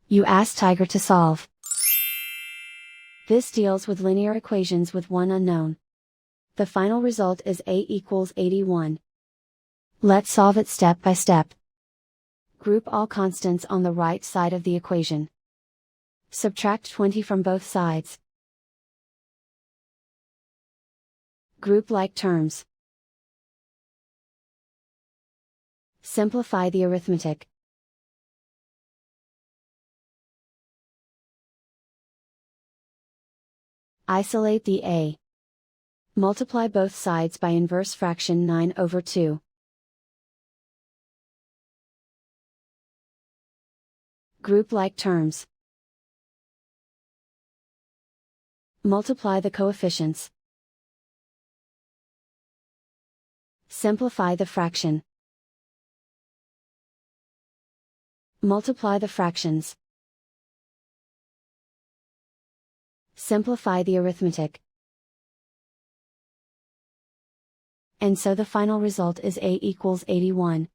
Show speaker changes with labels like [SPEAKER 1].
[SPEAKER 1] You ask Tiger to solve. This deals with linear equations with one unknown. The final result is A equals 81. Let's solve it step by step. Group all constants on the right side of the equation. Subtract 20 from both sides. Group like terms. Simplify the arithmetic. Isolate the A. Multiply both sides by inverse fraction 9/2. Group like terms. Multiply the coefficients. Simplify the fraction. Multiply the fractions. Simplify the arithmetic. And so the final result is A equals 81.